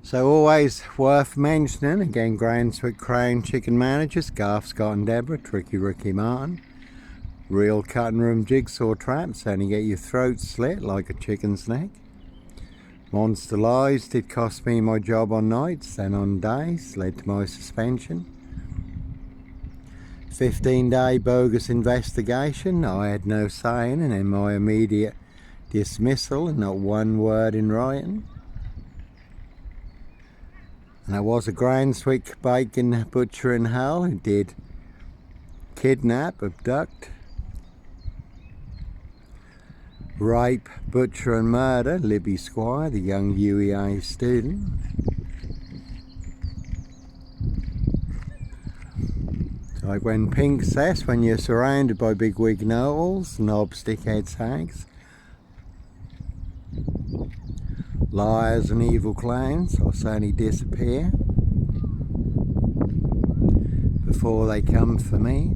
So always worth mentioning, again, Cranswick Crown Chicken Managers, Garth, Scott and Deborah, Tricky Ricky Martin. Real cutting room jigsaw traps, only get your throat slit like a chicken's neck. Monster lies did cost me my job on nights, then on days, led to my suspension. 15-day bogus investigation, I had no say in, and then my immediate dismissal and not one word in writing. And I was a Cranswick bacon butcher in hell who did kidnap, abduct, rape, butcher and murder Libby Squire, the young UEA student. Like when Pink says, when you're surrounded by big wig know-alls, knob stickhead hags, liars and evil clowns, I'll certainly disappear before they come for me.